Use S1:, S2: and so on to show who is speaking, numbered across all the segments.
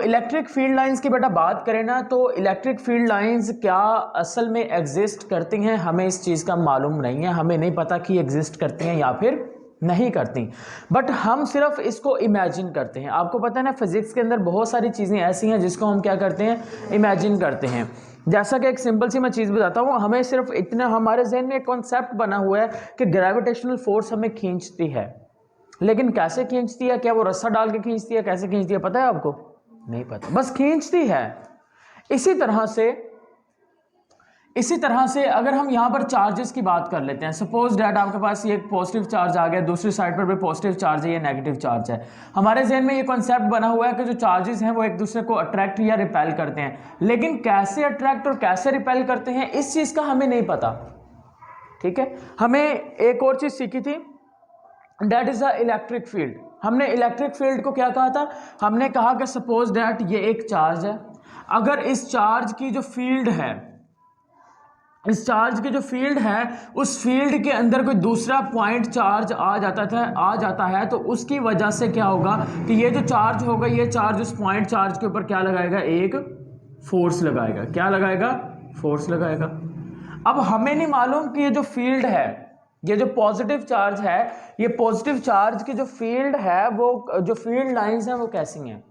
S1: Electric field lines की बेटा बात करें ना, तो इलेक्ट्रिक फील्ड लाइंस क्या असल में एग्जिस्ट करती हैं, हमें इस चीज़ का मालूम नहीं है, हमें नहीं पता कि एग्जिस्ट करती हैं या फिर नहीं करती, बट हम सिर्फ इसको इमेजिन करते हैं। आपको पता है ना, फिजिक्स के अंदर बहुत सारी चीज़ें ऐसी हैं जिसको हम क्या करते हैं, इमेजिन करते हैं। जैसा कि एक सिंपल सी मैं चीज़ बताता हूँ, हमें सिर्फ इतना, हमारे जहन में एक कॉन्सेप्ट बना हुआ है कि ग्रेविटेशनल फोर्स हमें खींचती है, लेकिन कैसे खींचती है, क्या वो रस्सा डाल के खींचती है, कैसे खींचती है पता है आपको? नहीं पता, बस खींचती है। इसी तरह से अगर हम यहां पर चार्जेस की बात कर लेते हैं, सपोज डैट आपके पास ये एक पॉजिटिव चार्ज आ गया, दूसरी साइड पर भी पॉजिटिव चार्ज है, ये नेगेटिव चार्ज है। हमारे जहन में ये कॉन्सेप्ट बना हुआ है कि जो चार्जेस हैं वो एक दूसरे को अट्रैक्ट या रिपेल करते हैं, लेकिन कैसे अट्रैक्ट और कैसे रिपेल करते हैं इस चीज का हमें नहीं पता। ठीक है, हमें एक और चीज सीखी थी, that is a electric field. हमने इलेक्ट्रिक फील्ड को क्या कहा था, हमने कहा कि सपोज दैट ये एक चार्ज है, अगर इस चार्ज की जो फील्ड है, इस चार्ज की जो फील्ड है, उस फील्ड के अंदर कोई दूसरा पॉइंट चार्ज आ जाता है तो उसकी वजह से क्या होगा कि ये जो चार्ज होगा, ये चार्ज उस पॉइंट चार्ज के ऊपर क्या लगाएगा, एक फोर्स लगाएगा। क्या लगाएगा? फोर्स लगाएगा। अब हमें नहीं मालूम कि ये जो फील्ड है, ये जो पॉजिटिव चार्ज है, ये पॉजिटिव चार्ज की जो फील्ड है, वो जो फील्ड लाइंस हैं वो कैसी हैं।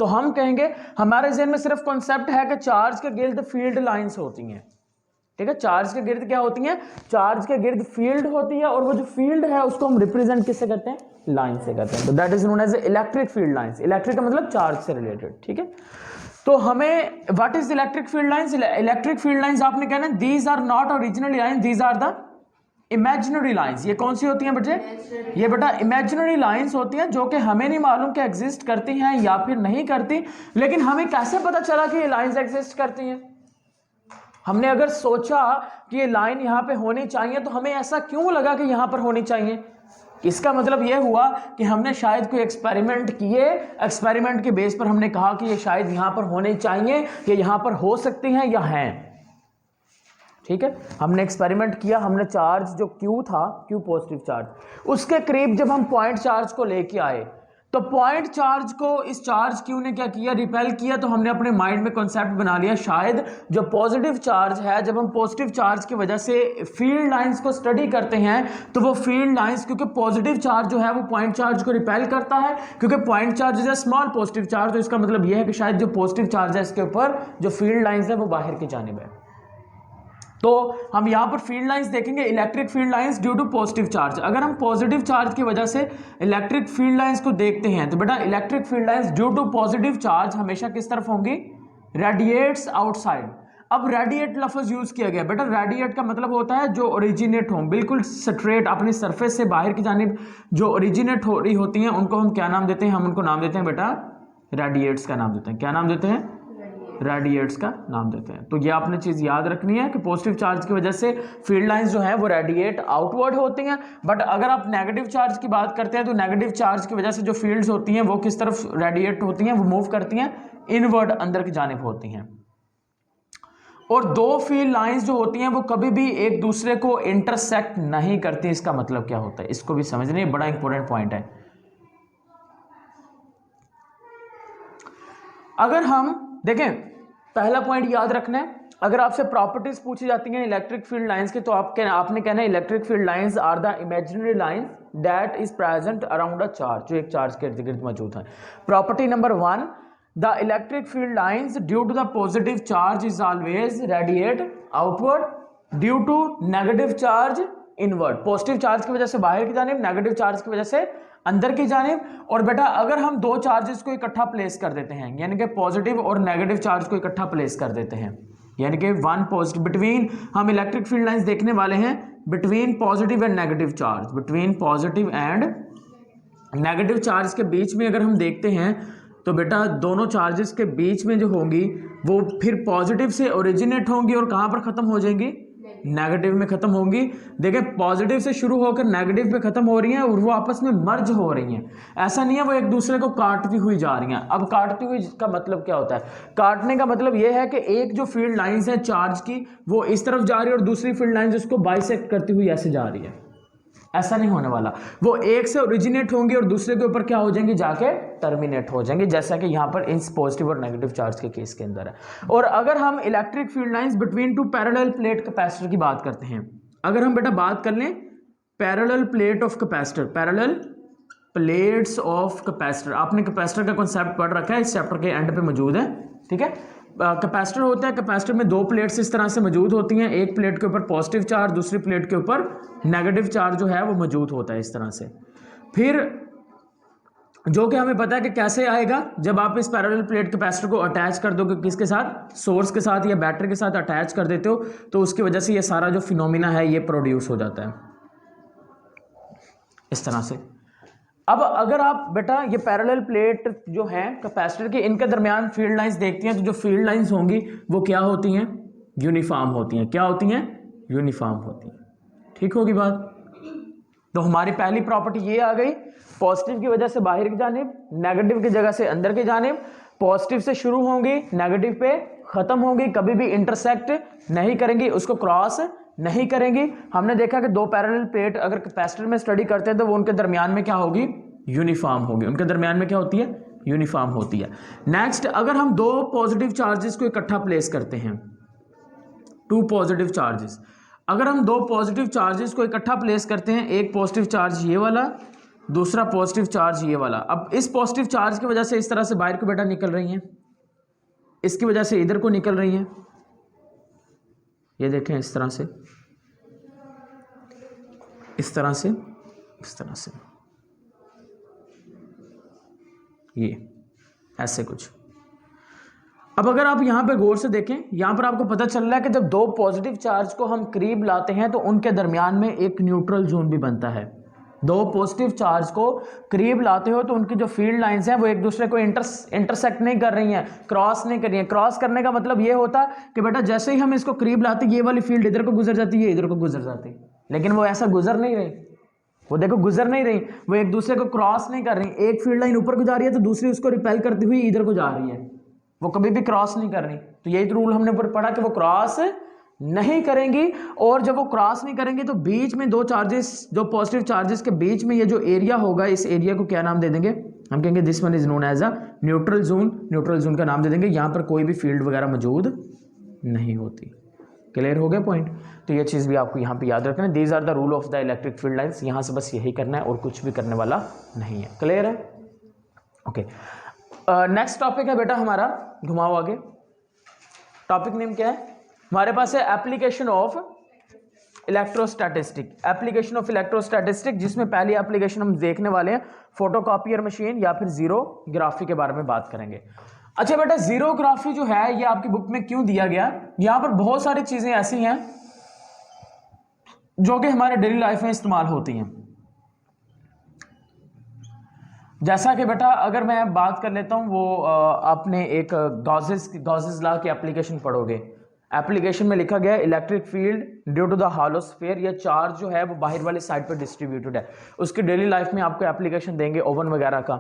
S1: तो हम कहेंगे, हमारे जहन में सिर्फ कॉन्सेप्ट है कि चार्ज के गिर्द फील्ड लाइंस होती हैं। ठीक है, चार्ज के गिर्द क्या होती हैं, चार्ज के गिर्द फील्ड होती है, और वो जो फील्ड है उसको हम रिप्रेजेंट किससे करते हैं, लाइन से करते हैं। तो that is known as electric field lines. Electric का मतलब चार्ज से रिलेटेड। ठीक है, तो हमें what is electric field lines? Electric field lines आपने कहना, these are not original line, these are the imaginary lines. ये कौन सी होती हैं बच्चे? ये बेटा इमेजिनरी लाइंस होती हैं, जो कि हमें नहीं मालूम कि एग्जिस्ट करती हैं या फिर नहीं करती, लेकिन हमें कैसे पता चला कि ये लाइंस एग्जिस्ट करती हैं? हमने अगर सोचा कि ये लाइन यहाँ पे होनी चाहिए, तो हमें ऐसा क्यों लगा कि यहाँ पर होनी चाहिए? इसका मतलब यह हुआ कि हमने शायद कोई एक्सपेरिमेंट किए, एक्सपेरिमेंट के बेस पर हमने कहा कि ये शायद यहाँ पर होने चाहिए, ये यहाँ पर हो सकती हैं या हैं। ठीक है, हमने एक्सपेरिमेंट किया, हमने चार्ज जो Q था, Q पॉजिटिव चार्ज, उसके करीब जब हम पॉइंट चार्ज को लेके आए, तो पॉइंट चार्ज को इस चार्ज Q ने क्या किया, रिपेल किया। तो हमने अपने माइंड में कॉन्सेप्ट बना लिया, शायद जो पॉजिटिव चार्ज है, जब हम पॉजिटिव चार्ज की वजह से फील्ड लाइंस को स्टडी करते हैं, तो वो फील्ड लाइंस, क्योंकि पॉजिटिव चार्ज जो है वो पॉइंट चार्ज को रिपेल करता है, क्योंकि point charge is a small positive charge, तो इसका मतलब यह है कि शायद जो पॉजिटिव चार्ज है इसके ऊपर जो फील्ड लाइंस है वो बाहर की जानिब है। तो हम यहां पर फील्ड लाइंस देखेंगे, electric field lines due to positive charge. अगर हम पॉजिटिव चार्ज की वजह से इलेक्ट्रिक फील्ड लाइंस को देखते हैं, तो बेटा electric field lines due to positive charge हमेशा किस तरफ होंगी, रेडिएट्स आउटसाइड। अब रेडिएट लफ्ज यूज किया गया, बेटा रेडिएट का मतलब होता है जो ओरिजिनेट हो, बिल्कुल स्ट्रेट अपनी सरफेस से बाहर की जानिब जो ओरिजिनेट हो रही होती हैं, उनको हम क्या नाम देते हैं, हम उनको नाम देते हैं बेटा रेडिएट्स का नाम देते हैं। क्या नाम देते हैं? रेडिएट्स का नाम देते हैं। तो ये आपने चीज याद रखनी है कि पॉजिटिव चार्ज की वजह से फील्ड लाइंस जो है वो रेडिएट आउटवर्ड होती हैं, बट अगर आप नेगेटिव चार्ज की बात करते हैं, तो नेगेटिव चार्ज की वजह से जो फील्ड्स होती हैं वो किस तरफ रेडिएट होती हैं, वो मूव करती हैं इनवर्ड, अंदर की जानिब होती हैं। और दो फील्ड लाइंस जो होती हैं वो कभी भी एक दूसरे को इंटरसेक्ट नहीं करती। इसका मतलब क्या होता है, इसको भी समझने, बड़ा इंपॉर्टेंट पॉइंट है। अगर हम देखें, पहला पॉइंट याद रखना है, अगर आपसे प्रॉपर्टीज पूछी जाती हैं इलेक्ट्रिक फील्ड लाइंस की, तो आपने कहना है electric field lines are the imaginary lines that is present around a charge, जो एक चार्ज के इर्द गिर्द मौजूद है। Property number 1, the electric field lines due to the positive charge is always radiate outward, due to negative charge inward. Positive charge की वजह से बाहर की जानिब, नेगेटिव चार्ज की वजह से अंदर की जानिब। और बेटा अगर हम दो चार्जेस को इकट्ठा प्लेस कर देते हैं, यानी कि पॉजिटिव और नेगेटिव चार्ज को इकट्ठा प्लेस कर देते हैं, यानी कि वन पॉजिटिव बिटवीन, हम इलेक्ट्रिक फील्ड लाइंस देखने वाले हैं between positive and negative charge, between positive and negative charge के बीच में अगर हम देखते हैं, तो बेटा दोनों चार्जेस के बीच में जो होंगी वो फिर पॉजिटिव से ओरिजिनेट होंगी और कहां पर खत्म हो जाएंगी, नेगेटिव में खत्म होंगी। देखें, पॉजिटिव से शुरू होकर नेगेटिव पे खत्म हो रही हैं और वो आपस में मर्ज हो रही हैं। ऐसा नहीं है वो एक दूसरे को काटती हुई जा रही हैं। अब काटती हुई का मतलब क्या होता है, काटने का मतलब ये है कि एक जो फील्ड लाइंस है चार्ज की, वो इस तरफ जा रही है और दूसरी फील्ड लाइंस उसको बाइसेक्ट करती हुई ऐसे जा रही है। ऐसा नहीं होने वाला, वो एक से ओरिजिनेट होंगे और दूसरे के ऊपर क्या हो जाएंगे, जाके टर्मिनेट हो जाएंगे, जैसा कि यहाँ पर इस पॉजिटिव और नेगेटिव चार्ज के केस के अंदर है। और अगर हम electric field lines between two parallel plate capacitor की बात करते हैं, अगर हम बेटा बात कर लें parallel plate of capacitor, parallel plates of capacitor, आपने कैपेसिटर का कॉन्सेप्ट पढ़ रखा है, इस चैप्टर के एंड पे मौजूद है, ठीक है। कैपेसिटर होता है, कैपेसिटर में दो प्लेट्स इस तरह से मौजूद होती हैं, एक प्लेट के ऊपर पॉजिटिव चार्ज, दूसरी प्लेट के ऊपर नेगेटिव चार्ज जो है वो मौजूद होता है इस तरह से। फिर जो कि हमें पता है कि कैसे आएगा, जब आप इस पैरेलल प्लेट कैपेसिटर को अटैच कर दोगे किसके साथ, सोर्स के साथ या बैटरी के साथ अटैच कर देते हो, तो उसकी वजह से ये सारा जो फिनोमिना है ये प्रोड्यूस हो जाता है इस तरह से। अब अगर आप बेटा ये पैरेलल प्लेट जो है कैपेसिटर के, इनके दरमियान फील्ड लाइंस देखती हैं, तो जो फील्ड लाइंस होंगी वो क्या होती हैं, यूनिफॉर्म होती हैं। क्या होती हैं, यूनिफॉर्म होती हैं, ठीक होगी बात। तो हमारी पहली प्रॉपर्टी ये आ गई, पॉजिटिव की वजह से बाहर की जानिब, नेगेटिव की जगह से अंदर की जानिब, पॉजिटिव से शुरू होंगी, नेगेटिव पे खत्म होंगी, कभी भी इंटरसेक्ट नहीं करेंगी, उसको क्रॉस नहीं करेंगी। हमने देखा कि दो पैरेलल प्लेट अगर कैपेसिटर में स्टडी करते हैं तो वो उनके दरमियान में क्या होगी, यूनिफॉर्म होगी, उनके दरमियान में क्या होती है, यूनिफॉर्म होती है। नेक्स्ट, अगर हम दो पॉजिटिव चार्जेस को इकट्ठा प्लेस करते हैं, टू पॉजिटिव चार्जेस, अगर हम दो पॉजिटिव चार्जेस को इकट्ठा प्लेस करते हैं, एक पॉजिटिव चार्ज ये वाला, दूसरा पॉजिटिव चार्ज ये वाला। अब इस पॉजिटिव चार्ज की वजह से इस तरह से बाहर को बेटा निकल रही हैं, इसकी वजह से इधर को निकल रही हैं, ये देखें इस तरह से, इस तरह से, इस तरह से, ये ऐसे कुछ। अब अगर आप यहां पे गौर से देखें, यहां पर आपको पता चल रहा है कि जब दो पॉजिटिव चार्ज को हम करीब लाते हैं तो उनके दरमियान में एक न्यूट्रल जोन भी बनता है। दो पॉजिटिव चार्ज को करीब लाते हो तो उनकी जो फील्ड लाइंस हैं वो एक दूसरे को इंटरसेक्ट नहीं कर रही हैं, क्रॉस नहीं कर रही हैं। क्रॉस करने का मतलब ये होता कि बेटा जैसे ही हम इसको करीब लाते ये वाली फील्ड इधर को गुजर जाती है, इधर को गुजर जाती है, लेकिन वो ऐसा गुजर नहीं रही, वो देखो गुजर नहीं रही, वो एक दूसरे को क्रॉस नहीं कर रही। एक फील्ड लाइन ऊपर को जा रही है तो दूसरी उसको रिपेल करती हुई इधर को जा रही है, वो कभी भी क्रॉस नहीं कर रही। तो यही तो रूल हमने ऊपर पढ़ा कि वो क्रॉस नहीं करेंगी, और जब वो क्रॉस नहीं करेंगे तो बीच में दो चार्जेस, दो पॉजिटिव चार्जेस के बीच में ये जो एरिया होगा, इस एरिया को क्या नाम दे देंगे, हम कहेंगे this one is known as a neutral zone. Neutral zone का नाम दे देंगे, यहाँ पर कोई भी फील्ड वगैरह मौजूद नहीं होती। क्लियर हो गया पॉइंट। तो ये चीज़ भी आपको यहाँ पे याद रखना है, these are the rule of the electric field lines. यहाँ से बस यही करना है और कुछ भी करने वाला नहीं है। क्लियर है, ओके। नेक्स्ट टॉपिक है बेटा हमारा, घुमाओ आगे। टॉपिक नेम क्या है हमारे पास है, application of electrostatistic. Application of electrostatistic, जिसमें पहली एप्लीकेशन हम देखने वाले हैं फोटोकॉपियर मशीन या फिर जीरोग्राफी के बारे में बात करेंगे। अच्छा बेटा, जीरोग्राफी जो है ये आपकी बुक में क्यों दिया गया, यहां पर बहुत सारी चीजें ऐसी हैं जो कि हमारे डेली लाइफ में इस्तेमाल होती हैं। जैसा कि बेटा अगर मैं बात कर लेता हूं, वो आपने एक गॉसेस लॉ की एप्लीकेशन पढ़ोगे। एप्लीकेशन में लिखा गया electric field due to the hollow sphere, ये चार्ज जो है वो बाहर वाली साइड पर डिस्ट्रीब्यूटेड है। उसकी डेली लाइफ में आपको एप्लीकेशन देंगे ओवन वगैरह का,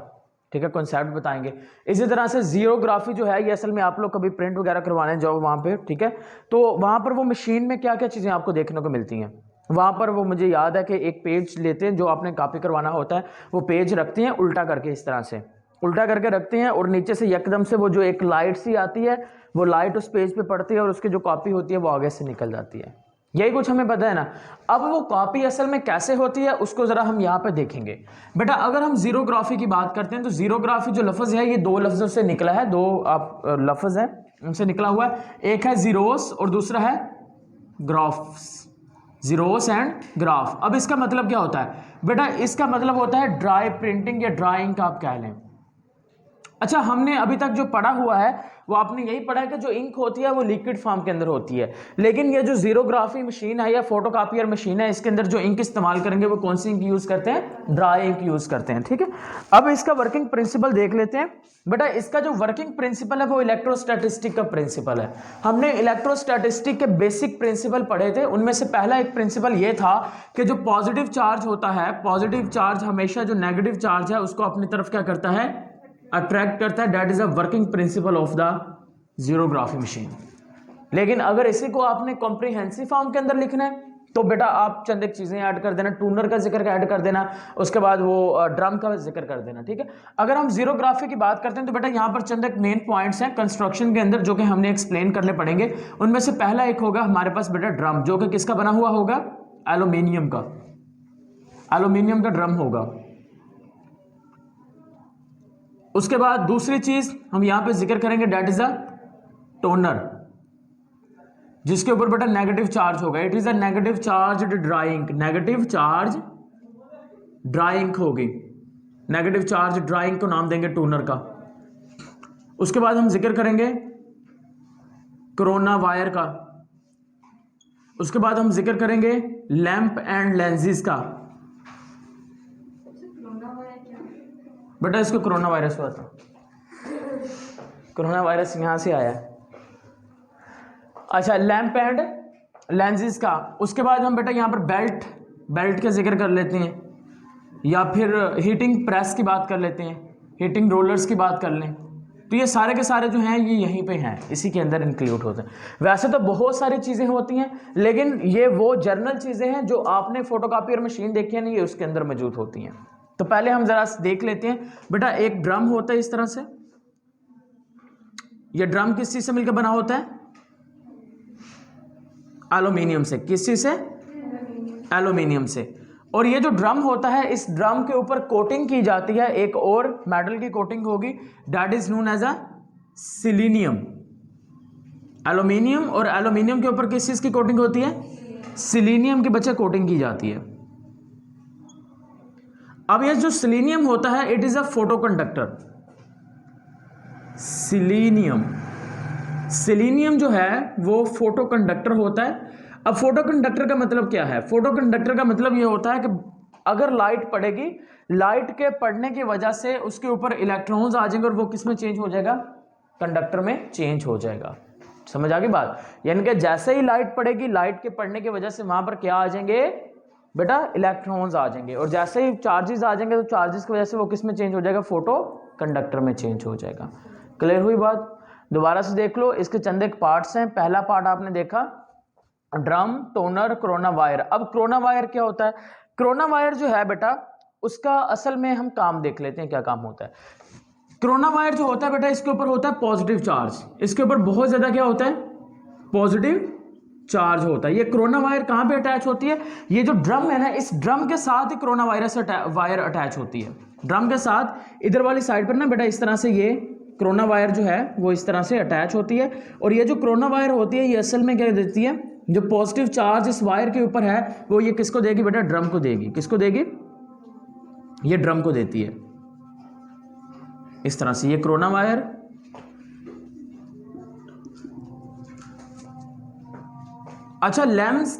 S1: ठीक है, कॉन्सेप्ट बताएंगे। इसी तरह से जीरोग्राफी जो है ये असल में आप लोग कभी प्रिंट वगैरह करवाने जाओ वहाँ पे, ठीक है, तो वहाँ पर वो मशीन में क्या क्या चीज़ें आपको देखने को मिलती हैं। वहाँ पर वो मुझे याद है कि एक पेज लेते हैं जो आपने कॉपी करवाना होता है, वो पेज रखते हैं उल्टा करके, इस तरह से उल्टा करके रखते हैं, और नीचे से एकदम से वो जो एक लाइट सी आती है वो लाइट उस पेज पे पड़ती है और उसकी जो कॉपी होती है वो आगे से निकल जाती है। यही कुछ हमें पता है ना। अब वो कॉपी असल में कैसे होती है उसको जरा हम यहाँ पे देखेंगे। बेटा अगर हम जीरोग्राफी की बात करते हैं तो जीरोग्राफी जो लफ्ज़ है ये दो लफ्ज़ों से निकला है, दो आप लफ्ज़ है उनसे निकला हुआ है। एक है जीरोस और दूसरा है ग्राफ्स, जीरोस एंड ग्राफ। अब इसका मतलब क्या होता है बेटा, इसका मतलब होता है ड्राई प्रिंटिंग या ड्राइंग का आप कह लें। अच्छा, हमने अभी तक जो पढ़ा हुआ है वो आपने यही पढ़ा है कि जो इंक होती है वो लिक्विड फॉर्म के अंदर होती है, लेकिन ये जो जीरोग्राफी मशीन है या फोटोकॉपियर मशीन है, इसके अंदर जो इंक इस्तेमाल करेंगे वो कौन सी इंक यूज करते हैं, ड्राई इंक यूज करते हैं, ठीक है। अब इसका वर्किंग प्रिंसिपल देख लेते हैं। बेटा इसका जो वर्किंग प्रिंसिपल है वो इलेक्ट्रोस्टैटिस्टिक का प्रिंसिपल है। हमने इलेक्ट्रोस्टैटिस्टिक के बेसिक प्रिंसिपल पढ़े थे, उनमें से पहला एक प्रिंसिपल ये था कि जो पॉजिटिव चार्ज होता है, पॉजिटिव चार्ज हमेशा जो नेगेटिव चार्ज है उसको अपनी तरफ क्या करता है, अट्रैक्ट करता है। That is a working principle of the xerography machine. लेकिन अगर इसी को आपने कॉम्प्रिहेंसिव फॉर्म के अंदर लिखना है तो बेटा आप चंद एक चीज़ें ऐड कर देना, टूनर का जिक्र ऐड कर देना, उसके बाद वो ड्रम का जिक्र कर देना, ठीक है। अगर हम जीरोग्राफी की बात करते हैं तो बेटा यहाँ पर चंद एक मेन पॉइंट्स हैं कंस्ट्रक्शन के अंदर जो कि हमने एक्सप्लेन करने पड़ेंगे। उनमें से पहला एक होगा हमारे पास बेटा ड्रम, जो कि किसका बना हुआ होगा, एल्यूमिनियम का, एल्यूमिनियम का ड्रम होगा। उसके बाद दूसरी चीज हम यहां पे जिक्र करेंगे, डेट इज अ टोनर, जिसके ऊपर बेटा नेगेटिव चार्ज होगा। It is a negative charge drawing, negative charge drawing होगी, नेगेटिव चार्ज ड्राइंग को नाम देंगे टोनर का। उसके बाद हम जिक्र करेंगे कोरोना वायर का। उसके बाद हम जिक्र करेंगे लैंप एंड लेंसेज का। बेटा इसको कोरोना वायरस हुआ था, कोरोना वायरस यहां से आया है। अच्छा, लैंप एंड लेंसेज का। उसके बाद हम बेटा यहाँ पर बेल्ट का जिक्र कर लेते हैं, या फिर हीटिंग प्रेस की बात कर लेते हैं, हीटिंग रोलर्स की बात कर लें। तो ये सारे के सारे जो हैं ये यहीं पे हैं, इसी के अंदर इंक्लूड होते हैं। वैसे तो बहुत सारी चीज़ें होती हैं, लेकिन ये वो जर्नल चीज़ें हैं जो आपने फोटोकॉपियर मशीन देखी है ना, ये उसके अंदर मौजूद होती हैं। तो पहले हम जरा देख लेते हैं। बेटा एक ड्रम होता है इस तरह से, ये ड्रम किस चीज़ से मिलकर बना होता है, एल्यूमिनियम से। किस चीज से, एल्यूमिनियम से। और ये जो ड्रम होता है, इस ड्रम के ऊपर कोटिंग की जाती है, एक और मेटल की कोटिंग होगी, that is known as a selenium. Aluminium और एल्यूमिनियम के ऊपर किस चीज की कोटिंग होती है, सिलीनियम की बच्चे कोटिंग की जाती है। अब ये जो सिलीनियम होता है, it is a photoconductor. Selenium जो है वो फोटो कंडक्टर होता है। अब फोटो कंडक्टर का मतलब क्या है, फोटो कंडक्टर का मतलब ये होता है कि अगर लाइट पड़ेगी, लाइट के पड़ने की वजह से उसके ऊपर इलेक्ट्रॉन्स आ जाएंगे और वो किस में चेंज हो जाएगा, कंडक्टर में चेंज हो जाएगा। समझ आ गई बात, यानी कि जैसे ही लाइट पड़ेगी, लाइट के पड़ने की वजह से वहां पर क्या आ जाएंगे बेटा, इलेक्ट्रॉन्स आ जाएंगे, और जैसे ही चार्जेस आ जाएंगे तो चार्जेस की वजह से वो किस में चेंज हो जाएगा, फोटो कंडक्टर में चेंज हो जाएगा। क्लियर हुई बात, दोबारा से देख लो, इसके चंद एक पार्ट्स हैं। पहला पार्ट आपने देखा ड्रम, टोनर, कोरोना वायर। अब कोरोना वायर क्या होता है, कोरोना वायर जो है बेटा उसका असल में हम काम देख लेते हैं क्या काम होता है। कोरोना वायर जो होता है बेटा, इसके ऊपर होता है पॉजिटिव चार्ज, इसके ऊपर बहुत ज्यादा क्या होता है, पॉजिटिव चार्ज होता है। ये कोरोना वायर कहां पे अटैच होती है, ये जो ड्रम है ना, इस ड्रम के साथ ही कोरोना वायर अटैच होती है। ड्रम के साथ इधर वाली साइड पर ना बेटा इस तरह से ये कोरोना वायर जो है वो इस तरह से अटैच होती है। और ये जो कोरोना वायर होती है ये असल में क्या देती है, जो पॉजिटिव चार्ज इस वायर के ऊपर है वो ये किसको देगी बेटा, ड्रम को देगी। किसको देगी, ये ड्रम को देती है। इस तरह से ये कोरोना वायर, अच्छा लेंस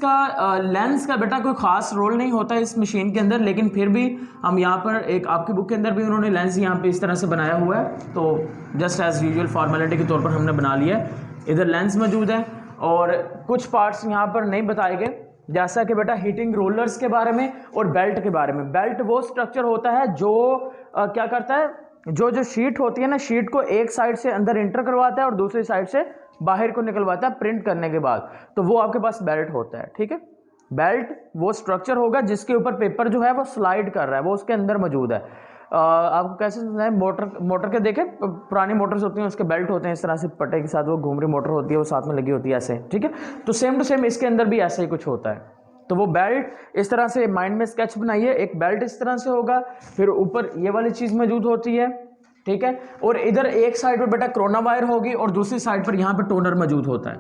S1: का बेटा कोई खास रोल नहीं होता इस मशीन के अंदर, लेकिन फिर भी हम यहाँ पर एक आपकी बुक के अंदर भी उन्होंने लेंस यहाँ पे इस तरह से बनाया हुआ है, तो जस्ट एज यूजुअल फॉर्मेलिटी के तौर पर हमने बना लिया है। इधर लेंस मौजूद है और कुछ पार्ट्स यहाँ पर नहीं बताए गए, जैसा कि बेटा हीटिंग रोलर्स के बारे में और बेल्ट के बारे में। बेल्ट वो स्ट्रक्चर होता है जो क्या करता है, जो शीट होती है ना, शीट को एक साइड से अंदर इंटर करवाता है और दूसरी साइड से बाहर को निकलवाता है प्रिंट करने के बाद, तो वो आपके पास बेल्ट होता है। ठीक है, बेल्ट वो स्ट्रक्चर होगा जिसके ऊपर पेपर जो है वो स्लाइड कर रहा है, वो उसके अंदर मौजूद है। आपको कैसे समझाएं, मोटर के देखे पुरानी मोटर्स होती हैं, उसके बेल्ट होते हैं इस तरह से पट्टे के साथ, वो घूम रही मोटर होती है, वो साथ में लगी होती है ऐसे। ठीक है, तो सेम टू सेम इसके अंदर भी ऐसा ही कुछ होता है। तो वो बेल्ट इस तरह से माइंड में स्केच बनाइए, एक बेल्ट इस तरह से होगा, फिर ऊपर ये वाली चीज़ मौजूद होती है। ठीक है, और इधर एक साइड पर बेटा कोरोना वायर होगी और दूसरी साइड पर यहाँ पर टोनर मौजूद होता है।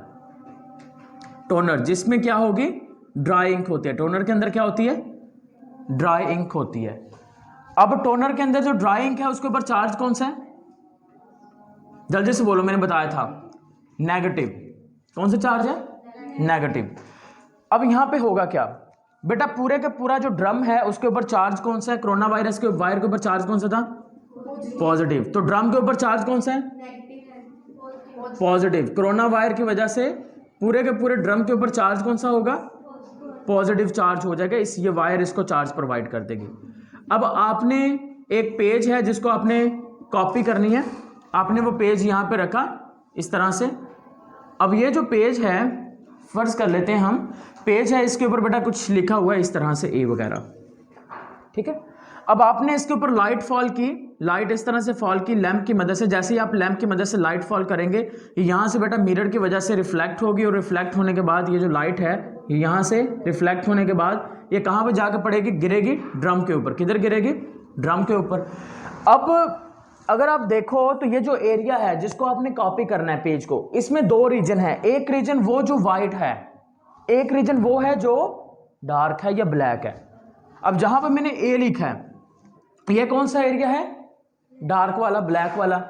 S1: टोनर जिसमें क्या होगी, ड्राई इंक होती है। टोनर के अंदर क्या होती है, ड्राई इंक होती है। अब टोनर के अंदर जो ड्राई इंक है उसके ऊपर चार्ज कौन सा है, जल्दी से बोलो, मैंने बताया था नेगेटिव। कौन सा चार्ज है, नेगेटिव। अब यहां पे होगा क्या बेटा, पूरे का पूरा जो ड्रम है उसके ऊपर चार्ज कौन सा है, कोरोना वायरस के वायर के ऊपर चार्ज कौन सा था, पॉजिटिव। तो ड्रम के ऊपर चार्ज कौन सा है, पॉजिटिव। कोरोना वायर की वजह से पूरे के पूरे ड्रम के ऊपर चार्ज कौन सा होगा, पॉजिटिव चार्ज हो जाएगा। ये वायर इसको चार्ज प्रोवाइड कर देगी। अब आपने एक पेज है जिसको आपने कॉपी करनी है, आपने वो पेज यहां पे रखा इस तरह से। अब ये जो पेज है फर्ज कर लेते हैं हम पेज है, इसके ऊपर बेटा कुछ लिखा हुआ है इस तरह से ए वगैरह, ठीक है। अब आपने इसके ऊपर लाइट फॉल की, लाइट इस तरह से फॉल की लैंप की मदद से। जैसे ही आप लैंप की मदद से लाइट फॉल करेंगे, यहाँ से बेटा मिरर की वजह से रिफ्लेक्ट होगी, और रिफ्लेक्ट होने के बाद ये जो लाइट है यहाँ से रिफ्लेक्ट होने के बाद ये कहाँ पे जाकर पड़ेगी, गिरेगी ड्रम के ऊपर। किधर गिरेगी, ड्रम के ऊपर। अब अगर आप देखो तो ये जो एरिया है जिसको आपने कॉपी करना है पेज को, इसमें दो रीजन है। एक रीजन वो जो वाइट है, एक रीजन वो है जो डार्क है या ब्लैक है। अब जहां पर मैंने ए लिखा है, ये कौन सा एरिया है, डार्क वाला, ब्लैक वाला,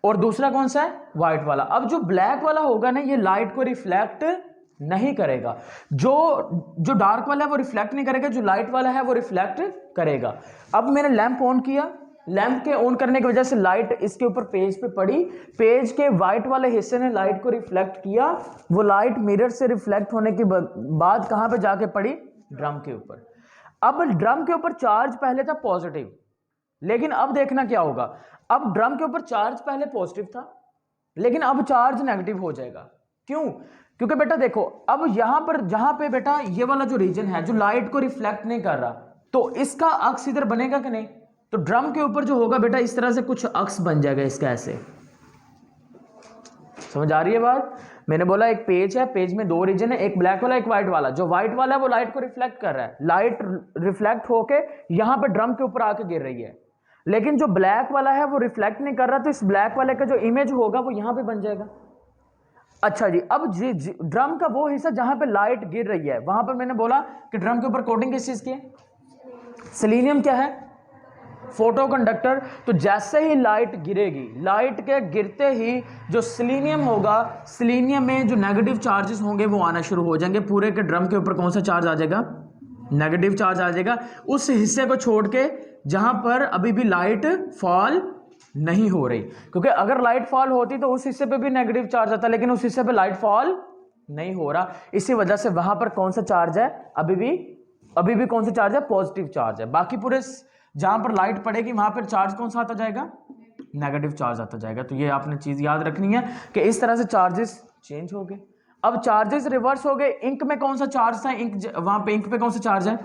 S1: और दूसरा कौन सा है, व्हाइट वाला। अब जो ब्लैक वाला होगा ना, ये लाइट को रिफ्लेक्ट नहीं करेगा। जो डार्क वाला है वो रिफ्लेक्ट नहीं करेगा, जो लाइट वाला है वो रिफ्लेक्ट करेगा। अब मैंने लैंप ऑन किया, लैंप के ऑन करने की वजह से लाइट इसके ऊपर पेज पे पड़ी, पेज के व्हाइट वाले हिस्से ने लाइट को रिफ्लेक्ट किया, वो लाइट मिरर से रिफ्लेक्ट होने के बाद कहां पे जाके पड़ी, ड्रम के ऊपर। अब ड्रम के ऊपर चार्ज पहले था पॉजिटिव, लेकिन अब देखना क्या होगा, अब ड्रम के ऊपर चार्ज पहले पॉजिटिव था, लेकिन अब चार्ज नेगेटिव हो जाएगा। क्यों, क्योंकि बेटा देखो, अब यहां पर जहां पे बेटा ये वाला जो रीजन है जो लाइट को रिफ्लेक्ट नहीं कर रहा, तो इसका अक्स इधर बनेगा कि नहीं, तो ड्रम के ऊपर जो होगा बेटा इस तरह से कुछ अक्स बन जाएगा इसका, ऐसे। समझ आ रही है बात। मैंने बोला एक पेज है, पेज में दो रीजन है, एक ब्लैक वाला एक व्हाइट वाला। जो व्हाइट वाला है वो लाइट को रिफ्लेक्ट कर रहा है, लाइट रिफ्लेक्ट होके यहां पे ड्रम के ऊपर आके गिर रही है। लेकिन जो ब्लैक वाला है वो रिफ्लेक्ट नहीं कर रहा, तो इस ब्लैक वाले का जो इमेज होगा वो यहां पे बन जाएगा। अच्छा जी, अब ड्रम का वो हिस्सा जहां पे लाइट गिर रही है, वहां पर मैंने बोला कि ड्रम के ऊपर कोटिंग किस चीज की है, सेलेनियम क्या है, फोटो कंडक्टर। तो जैसे ही लाइट गिरेगी, लाइट के गिरते ही जो सेलेनियम होगा, सेलेनियम में जो नेगेटिव चार्जेस होंगे वो आना शुरू हो जाएंगे। पूरे के ड्रम के ऊपर कौन सा चार्ज आ जाएगा, नेगेटिव चार्ज आ जाएगा, उस हिस्से को छोड़ के जहां पर अभी भी लाइट फॉल नहीं हो रही। क्योंकि अगर लाइट फॉल होती तो उस हिस्से पे भी नेगेटिव चार्ज आता, लेकिन उस हिस्से पे लाइट फॉल नहीं हो रहा, इसी वजह से वहां पर कौन सा चार्ज है, अभी भी कौन सा चार्ज है, पॉजिटिव चार्ज है। बाकी पूरे जहां पर लाइट पड़ेगी वहां पर चार्ज कौन सा आता जाएगा, नेगेटिव चार्ज आता जाएगा। तो ये आपने चीज याद रखनी है कि इस तरह से चार्जेस चेंज हो गए। अब चार्जेस रिवर्स हो गए। इंक में कौन सा चार्ज था, वहां पे इंक पे कौन सा चार्ज है,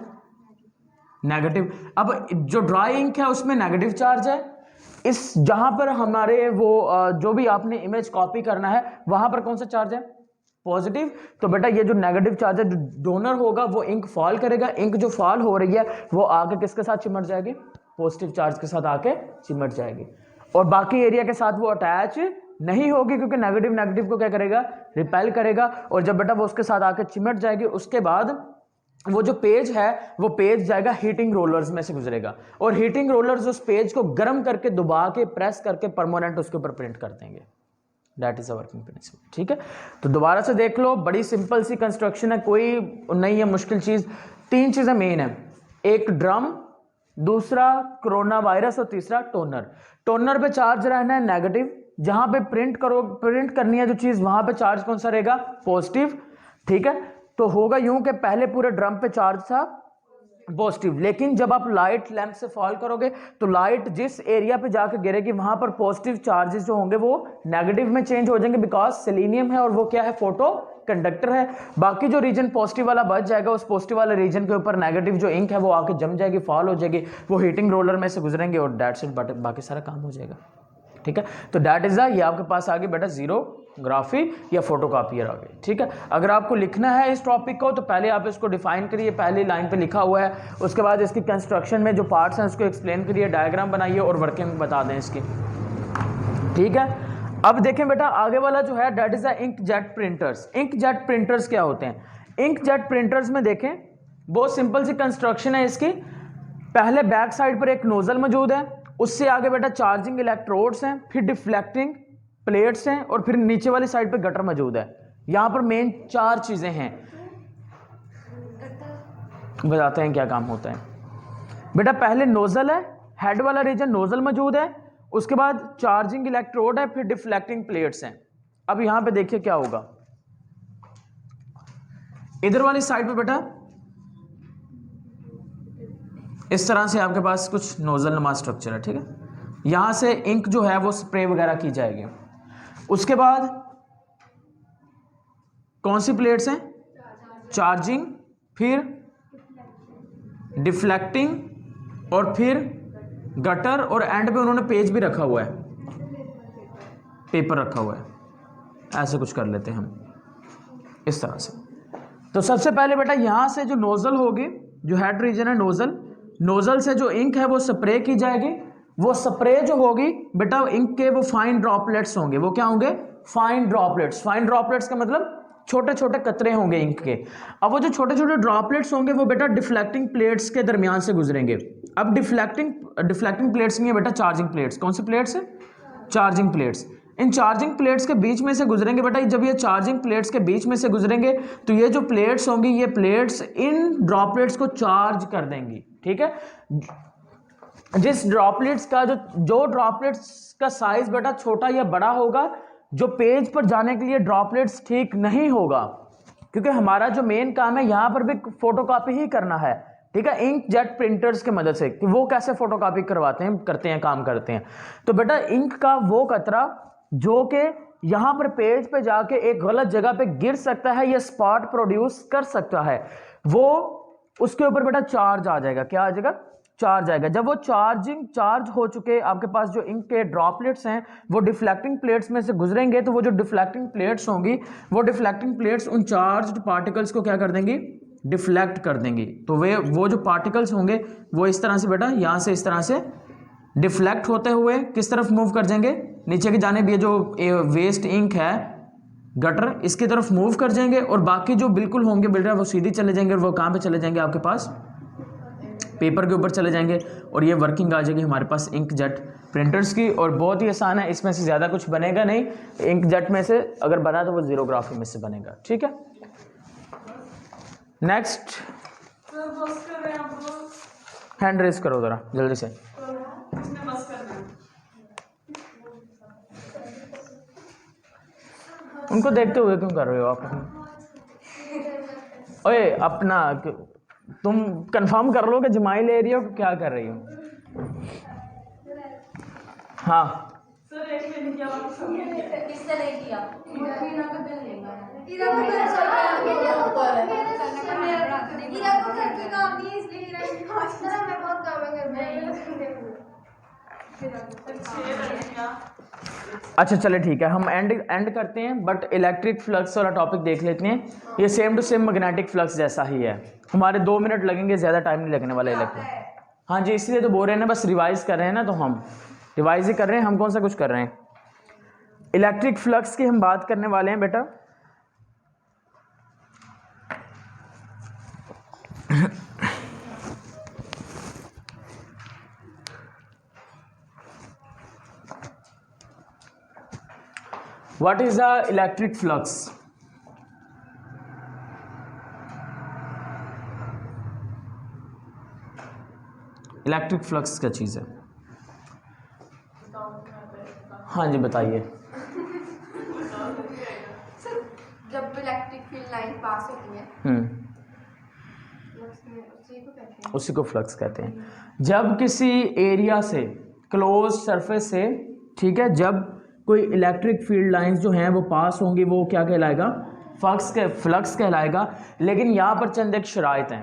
S1: नेगेटिव। अब जो ड्राई इंक है उसमें नेगेटिव चार्ज है। इस जहां पर हमारे वो जो भी आपने इमेज कॉपी करना है वहां पर कौन सा चार्ज है, पॉजिटिव। तो बेटा ये जो नेगेटिव चार्ज है, जो डोनर होगा वो इंक फॉल करेगा, इंक जो फॉल हो रही है वो आगे किसके साथ चिमट जाएगी, पॉजिटिव चार्ज के साथ आके चिमट जाएगी, और बाकी एरिया के साथ वो अटैच नहीं होगी, क्योंकि नेगेटिव को क्या करेगा, रिपेल करेगा। और जब बेटा वो उसके साथ आके चिमट जाएगी, उसके बाद वो जो पेज है वो पेज जाएगा हीटिंग रोलर्स में से गुजरेगा, और हीटिंग रोलर्स उस पेज को गर्म करके दबा के प्रेस करके परमानेंट उसके ऊपर प्रिंट कर देंगे। That is a working principal. ठीक है, तो दोबारा से देख लो, बड़ी सिंपल सी कंस्ट्रक्शन है, कोई नहीं है मुश्किल चीज। तीन चीजें मेन है, एक ड्रम, दूसरा कोरोना वायरस, और तीसरा टोनर। टोनर पे चार्ज रहना है नेगेटिव, जहां पे प्रिंट करनी है जो चीज वहां पे चार्ज कौन सा रहेगा, पॉजिटिव। ठीक है, तो होगा यूं कि पहले पूरे ड्रम पे चार्ज था पॉजिटिव, लेकिन जब आप लाइट लैंप से फॉल करोगे तो लाइट जिस एरिया पे जाकर गिरेगी वहां पर पॉजिटिव चार्जेस जो होंगे वो नेगेटिव में चेंज हो जाएंगे, बिकॉज सेलेनियम है और वो क्या है, फोटो कंडक्टर है। बाकी जो रीजन पॉजिटिव वाला बच जाएगा, उस पॉजिटिव वाले रीजन के ऊपर नेगेटिव जो इंक है वो आके जम जाएगी, फॉल हो जाएगी, वो हीटिंग रोलर में से गुजरेंगे और दैट्स इट, बाकी सारा काम हो जाएगा। ठीक है, तो दैट इज ये आपके पास आगे बेटा जीरोग्राफी या फोटोकॉपियर आ गई। ठीक है, अगर आपको लिखना है इस टॉपिक को तो पहले आप इसको डिफाइन करिए, पहली लाइन पे लिखा हुआ है, उसके बाद इसकी कंस्ट्रक्शन में जो पार्ट्स हैं उसको एक्सप्लेन करिए, डायग्राम बनाइए और वर्किंग बता दें इसकी। ठीक है, अब देखें बेटा आगे वाला जो है that is the inkjet printers. Inkjet printers क्या होते हैं, इंकजेट प्रिंटर्स में देखें बहुत सिंपल सी कंस्ट्रक्शन है इसकी। पहले बैक साइड पर एक नोजल मौजूद है, उससे आगे बेटा चार्जिंग इलेक्ट्रोड्स हैं, फिर डिफ्लेक्टिंग प्लेट्स हैं, और फिर नीचे वाली साइड पे गटर मौजूद है। यहां पर मेन चार चीजें हैं, बताते हैं क्या काम होता है। बेटा पहले नोजल है, हेड वाला रीजन नोजल मौजूद है, उसके बाद चार्जिंग इलेक्ट्रोड है, फिर डिफ्लेक्टिंग प्लेट्स हैं। अब यहां पे देखिए क्या होगा, इधर वाली साइड पे बेटा इस तरह से आपके पास कुछ नोजल नुमा स्ट्रक्चर है। ठीक है, यहां से इंक जो है वो स्प्रे वगैरह की जाएगी। उसके बाद कौन सी प्लेट्स हैं, चार्जिंग, फिर डिफ्लेक्टिंग, और फिर गटर, और एंड पे उन्होंने पेज भी रखा हुआ है, पेपर रखा हुआ है। ऐसे कुछ कर लेते हैं हम इस तरह से। तो सबसे पहले बेटा यहां से जो नोजल होगी, जो हेड रीजन है नोजल, नोजल से जो इंक है वो स्प्रे की जाएगी। वो स्प्रे जो होगी बेटा इंक के वो फाइन ड्रॉपलेट्स होंगे। वो क्या होंगे? Fine droplets. फाइन ड्रॉपलेट्स का मतलब छोटे छोटे कतरे होंगे इंक के। अब वो जो छोटे छोटे ड्रॉपलेट्स होंगे वो बेटा डिफ्लेक्टिंग प्लेट्स के दरमियान से गुजरेंगे। अब डिफ्लेक्टिंग प्लेट्स नहीं है बेटा, चार्जिंग प्लेट्स। कौन सी प्लेट्स है? Charging plates. इन चार्जिंग प्लेट्स के बीच में से गुजरेंगे बेटा। जब ये चार्जिंग प्लेट्स के बीच में से गुजरेंगे तो ये जो प्लेट्स होंगी, ये प्लेट्स इन ड्रॉपलेट्स को चार्ज कर देंगी। ठीक है, जिस ड्रॉपलेट्स का जो ड्रॉपलेट्स का साइज बेटा छोटा या बड़ा होगा, जो पेज पर जाने के लिए ड्रॉपलेट्स ठीक नहीं होगा, क्योंकि हमारा जो मेन काम है यहां पर भी फोटोकॉपी ही करना है। ठीक है, इंक जेट प्रिंटर्स की मदद से कि वो कैसे फोटोकॉपी करते हैं काम करते हैं। तो बेटा इंक का वो कतरा जो कि यहां पर पेज पे जाके एक गलत जगह पे गिर सकता है या स्पॉट प्रोड्यूस कर सकता है, वो उसके ऊपर बेटा चार्ज आ जाएगा। क्या आ जाएगा? चार्ज आएगा। जब वो चार्ज हो चुके आपके पास जो इंक के ड्रॉपलेट्स हैं वो डिफ्लेक्टिंग प्लेट्स में से गुजरेंगे, तो वो जो डिफ्लेक्टिंग प्लेट्स होंगी, वो डिफ्लेक्टिंग प्लेट्स उन चार्ज्ड पार्टिकल्स को क्या कर देंगी? डिफ्लेक्ट कर देंगी। तो वो जो पार्टिकल्स होंगे वो इस तरह से बेटा यहां से इस तरह से डिफ्लेक्ट होते हुए किस तरफ मूव कर जाएंगे? नीचे की जानिब। ये जो वेस्ट इंक है गटर, इसकी तरफ मूव कर जाएंगे, और बाकी जो बिल्कुल होंगे बेटा वो सीधे चले जाएंगे। और वो कहां पे चले जाएंगे? आपके पास पेपर के ऊपर चले जाएंगे, और ये वर्किंग आ जाएगी हमारे पास इंक जेट प्रिंटर्स की। और बहुत ही आसान है, इसमें से ज़्यादा कुछ बनेगा नहीं। इंक जेट में से अगर बना तो वो जीरोग्राफी में से बनेगा। ठीक है, नेक्स्ट हैंड रेस करो ज़रा जल्दी से। उनको देखते हुए क्यों कर रहे हो आप? ओए अपना तुम कंफर्म कर लो कि जमाई ले रही हो कि क्या कर रही हो। हाँ अच्छा चले ठीक है, हम एंड करते हैं। बट इलेक्ट्रिक फ्लक्स वाला टॉपिक देख लेते हैं। ये same to same magnetic flux जैसा ही है। हमारे 2 मिनट लगेंगे, ज़्यादा टाइम नहीं लगने वाला इलेक्ट्रिक। हाँ जी, इसलिए तो बोल रहे हैं ना, बस रिवाइज कर रहे हैं ना, तो हम रिवाइज ही कर रहे हैं। हम कौन सा कुछ कर रहे हैं? इलेक्ट्रिक फ्लक्स की हम बात करने वाले हैं बेटा। What is the electric flux? Electric flux क्या चीज़ है? हाँ जी बताइए।
S2: जब इलेक्ट्रिक फील्ड लाइन पास होती है
S1: उसी को फ्लक्स कहते हैं। जब किसी एरिया से, क्लोज सरफेस से, ठीक है, जब कोई इलेक्ट्रिक फील्ड लाइंस जो हैं वो पास होंगी, वो क्या कहलाएगा? फ्लक्स कहलाएगा। लेकिन यहाँ पर चंद एक शराइत हैं।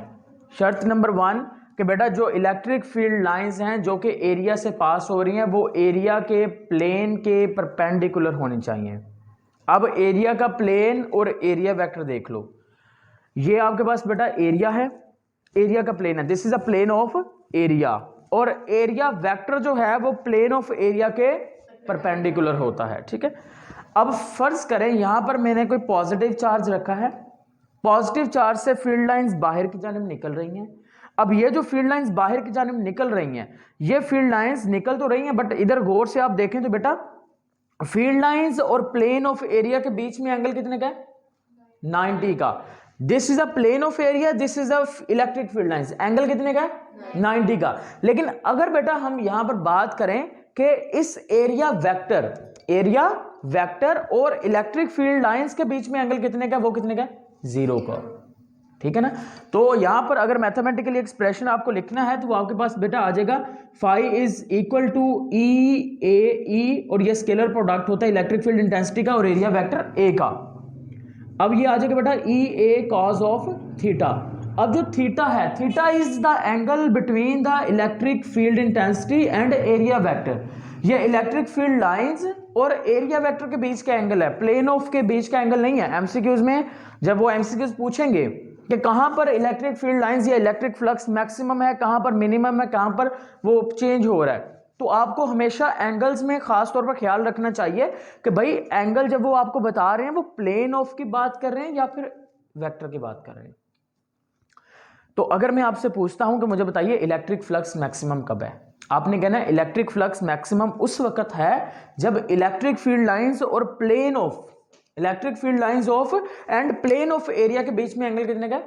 S1: शर्त नंबर 1 कि बेटा जो इलेक्ट्रिक फील्ड लाइंस हैं जो कि एरिया से पास हो रही हैं, वो एरिया के प्लेन के परपेंडिकुलर होनी चाहिए। अब एरिया का प्लेन और एरिया वेक्टर देख लो। ये आपके पास बेटा एरिया है, एरिया का प्लेन है, this is a plane of area, और एरिया वेक्टर जो है वो प्लेन ऑफ एरिया के परपेंडिकुलर होता है। ठीक है, अब फर्ज करें यहां पर मैंने कोई पॉजिटिव चार्ज रखा है। पॉजिटिव चार्ज से फील्ड लाइंस बाहर की जानिब निकल रही हैं। अब ये जो फील्ड लाइंस बाहर की जानिब निकल रही हैं, ये फील्ड लाइंस निकल तो रही हैं, बट इधर गौर से आप देखें तो बेटा फील्ड लाइंस और प्लेन ऑफ एरिया के बीच में एंगल कितने का है? 90 का। This is a plane of area, this is a electric field lines. Angle कितने का है? 90 का। लेकिन अगर बेटा हम यहां पर बात करें कि इस एरिया वेक्टर और इलेक्ट्रिक फील्ड लाइंस के बीच में एंगल कितने का? वो कितने का? 0 का। ठीक है ना। तो यहां पर अगर मैथमेटिकली एक्सप्रेशन आपको लिखना है तो वो आपके पास बेटा आ जाएगा फाई इज इक्वल टू ई ए ई, और ये स्केलर प्रोडक्ट होता है इलेक्ट्रिक फील्ड इंटेंसिटी का और एरिया वेक्टर ए का। अब ये आ जाएगा बेटा ई ए कॉज ऑफ थीटा। अब जो थीटा है, theta is the angle between the electric field intensity and area vector. ये इलेक्ट्रिक फील्ड लाइंस और एरिया वेक्टर के बीच का एंगल है, प्लेन ऑफ के बीच का एंगल नहीं है। एमसीक्यूज में जब वो एमसीक्यूज पूछेंगे कि कहां पर इलेक्ट्रिक फील्ड लाइंस या इलेक्ट्रिक फ्लक्स मैक्सिमम है, कहां पर मिनिमम है, कहां पर वो चेंज हो रहा है, तो आपको हमेशा एंगल्स में खास तौर पर ख्याल रखना चाहिए कि भाई एंगल जब वो आपको बता रहे हैं वो प्लेन ऑफ की बात कर रहे हैं या फिर वेक्टर की बात कर रहे हैं। तो अगर मैं आपसे पूछता हूं कि मुझे बताइए इलेक्ट्रिक फ्लक्स मैक्सिमम कब है, आपने कहना है इलेक्ट्रिक फ्लक्स मैक्सिमम उस वक्त है जब इलेक्ट्रिक फील्ड लाइंस और plane of electric field lines of and plane of area के बीच में एंगल कितने का,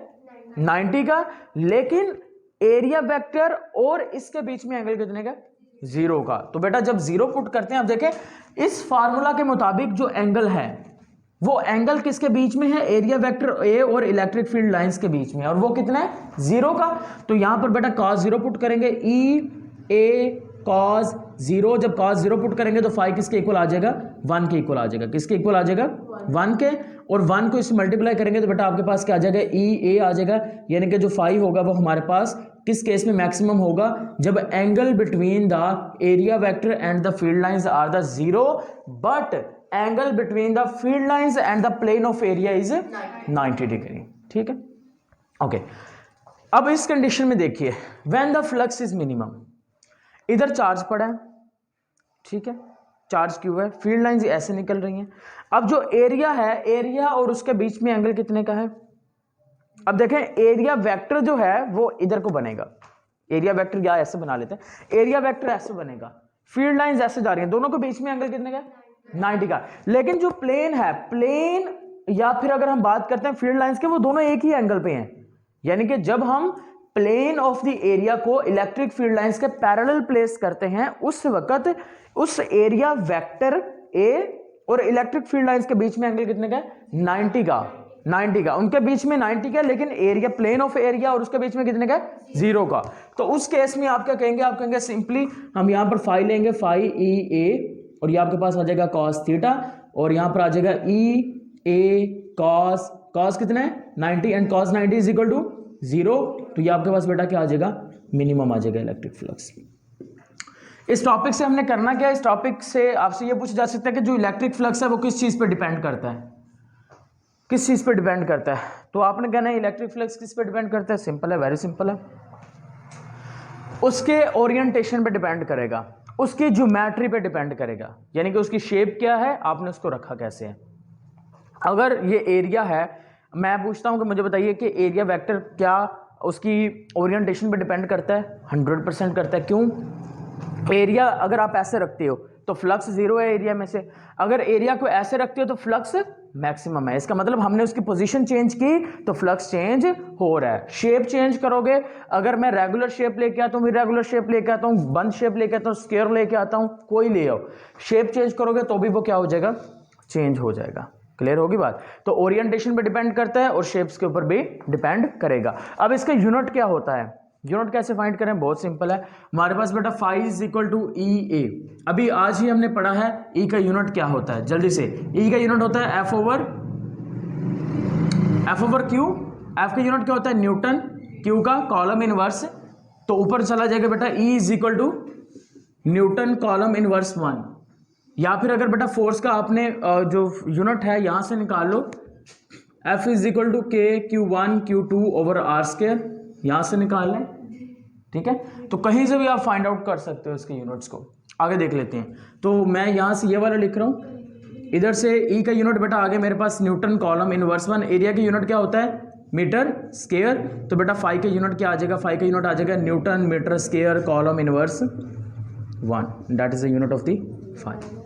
S1: 90 का, लेकिन एरिया वेक्टर और इसके बीच में एंगल कितने का, 0 का। तो बेटा जब 0 पुट करते हैं, आप देखें इस फार्मूला के मुताबिक जो एंगल है वो एंगल किसके बीच में है, एरिया वेक्टर ए और इलेक्ट्रिक फील्ड लाइंस के बीच में, और वो कितना है, 0 का। तो यहां पर बेटा cos 0 पुट करेंगे, ई ए cos 0, जब cos 0 पुट करेंगे तो फाई किसके इक्वल आ जाएगा, 1 के इक्वल आ जाएगा। किसके इक्वल आ जाएगा, 1 के, और 1 को इससे मल्टीप्लाई करेंगे तो बेटा आपके पास क्या आ जाएगा, ई ए आ जाएगा। यानी कि जो फाई होगा वो हमारे पास किस केस में मैक्सिमम होगा, जब angle between the area vector and the field lines are the 0 but angle between the field lines and the plane of area is 90 degree. ठीक है, ओके। अब इस कंडीशन में देखिए when the flux is minimum, इधर charge पड़ा है, ठीक है, चार्ज क्यों है, फील्ड लाइंस ऐसे निकल रही हैं। अब जो एरिया है, एरिया और उसके बीच में एंगल कितने का है, अब देखें एरिया वेक्टर जो है वो इधर को बनेगा, एरिया वेक्टर या ऐसे बना लेते हैं, एरिया वेक्टर ऐसे बनेगा, फील्ड लाइंस ऐसे जा रही हैं, दोनों के बीच में एंगल कितने का, 90 का। लेकिन जो प्लेन है, प्लेन या फिर अगर हम बात करते हैं फील्ड लाइंस के, वो दोनों एक ही एंगल पे हैं। यानी कि जब हम प्लेन ऑफ द एरिया को इलेक्ट्रिक फील्ड लाइंस के पैरेलल प्लेस करते हैं उस वक्त उस एरिया वेक्टर ए और इलेक्ट्रिक फील्ड लाइंस के बीच में एंगल कितने का, 90 का, 90 का, उनके बीच में 90 का, लेकिन एरिया प्लेन ऑफ एरिया और उसके बीच में कितने का, 0 का। तो उस केस में आप क्या कहेंगे, आप कहेंगे सिंपली हम यहां पर फाई लेंगे, फाई ई ए, और ये आपके पास आ जाएगा cos थीटा, और यहां पर आ जाएगा ई ए cos कितना है, 90, and cos 90 is equal to 0। तो ये आपके पास बेटा क्या आ जाएगा, मिनिमम आ जाएगा इलेक्ट्रिक फ्लक्स। इस टॉपिक से हमने करना क्या है, इस टॉपिक से आपसे ये पूछा जा सकता है कि जो इलेक्ट्रिक फ्लक्स है वो किस चीज पे डिपेंड करता है, किस चीज पे डिपेंड करता है। तो आपने कहना है इलेक्ट्रिक फ्लक्स किस पे डिपेंड करता है, सिंपल है, वेरी सिंपल है, उसके ओरिएंटेशन पे डिपेंड करेगा, उसकी ज्योमेट्री पे डिपेंड करेगा, यानी कि उसकी शेप क्या है, आपने उसको रखा कैसे है। अगर ये एरिया है, मैं पूछता हूं कि मुझे बताइए कि एरिया वेक्टर क्या उसकी ओरिएंटेशन पे डिपेंड करता है, 100% करता है। क्यों, एरिया अगर आप ऐसे रखते हो तो फ्लक्स 0 है एरिया में से, अगर एरिया को ऐसे रखते हो तो फ्लक्स मैक्सिमम है। इसका मतलब हमने उसकी पोजीशन चेंज की तो फ्लक्स चेंज हो रहा है। शेप चेंज करोगे, अगर मैं रेगुलर शेप लेके आता हूँ, रेगुलर शेप लेके आता हूँ, बंद शेप लेके आता हूँ, स्क्वायर लेके आता हूँ, कोई ले आओ, शेप चेंज करोगे तो भी वो क्या हो जाएगा, चेंज हो जाएगा। क्लियर होगी बात। तो ओरिएंटेशन पे डिपेंड करता है और शेप्स के ऊपर भी डिपेंड करेगा। अब इसका यूनिट क्या होता है, यूनिट कैसे फाइंड करें, बहुत सिंपल है, हमारे पास बेटा फाई इज इक्वल टू ई ए। अभी आज ही हमने पढ़ा है ई का यूनिट क्या होता है, जल्दी से, ई का यूनिट होता है एफ ओवर क्यू। एफ का यूनिट क्या होता है, न्यूटन, क्यू का कॉलम इनवर्स, तो ऊपर चला जाएगा बेटा E is equal to newton coulomb inverse 1। या फिर अगर बेटा फोर्स का आपने जो यूनिट है यहां से निकाल लो, एफ इज इक्वल टू के Q1 Q2 over are square, यहां से निकाल लें, ठीक है। तो कहीं से भी आप फाइंड आउट कर सकते हो इसके यूनिट्स को। आगे देख लेते हैं, तो मैं यहां से ये वाला लिख रहा हूं, इधर से ई का यूनिट बेटा आगे मेरे पास न्यूटन कॉलम इनवर्स 1, एरिया का यूनिट क्या होता है, मीटर स्क्वायर, तो बेटा फाई का यूनिट क्या आ जाएगा, फाई का यूनिट आ जाएगा newton metre square coulomb inverse 1, that is the unit of the phi.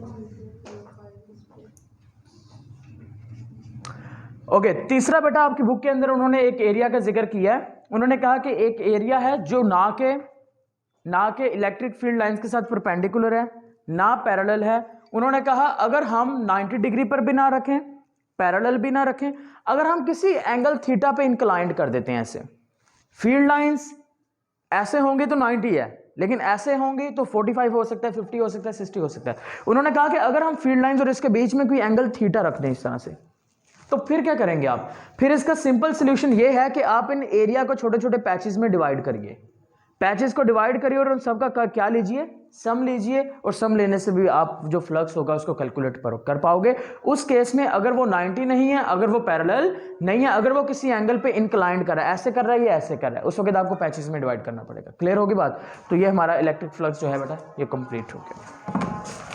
S1: Okay, तीसरा बेटा आपकी बुक के अंदर उन्होंने एक एरिया का जिक्र किया है। उन्होंने कहा कि एक एरिया है जो ना के इलेक्ट्रिक फील्ड लाइंस के साथ परपेंडिकुलर है, ना पैरेलल है। उन्होंने कहा अगर हम 90 डिग्री पर भी ना रखें, पैरेलल भी ना रखें, अगर हम किसी एंगल थीटा पे इंक्लाइंड कर देते हैं, ऐसे फील्ड लाइंस ऐसे होंगे तो 90 है, लेकिन ऐसे होंगे तो 45 हो सकता है, 50 हो सकता है, 60 हो सकता है। उन्होंने कहा कि अगर हम फील्ड लाइंस और इसके बीच में कोई एंगल थीटा रख दें इस तरह से, तो फिर क्या करेंगे आप, फिर इसका सिंपल सोल्यूशन ये है कि आप इन एरिया को छोटे छोटे पैचेस में डिवाइड करिए, पैचेस को डिवाइड करिए और उन सबका क्या लीजिए, सम लीजिए, और सम लेने से भी आप जो फ्लक्स होगा उसको कैलकुलेट कर पाओगे। उस केस में अगर वो 90 नहीं है, अगर वो पैरेलल नहीं है, अगर वो किसी एंगल पे इंक्लाइंड कर रहा है, ऐसे कर रहा है या ऐसे कर रहा है, उस वक्त आपको पैचेस में डिवाइड करना पड़ेगा। क्लियर होगी बात? तो ये हमारा इलेक्ट्रिक फ्लक्स जो है बेटा ये कंप्लीट हो गया।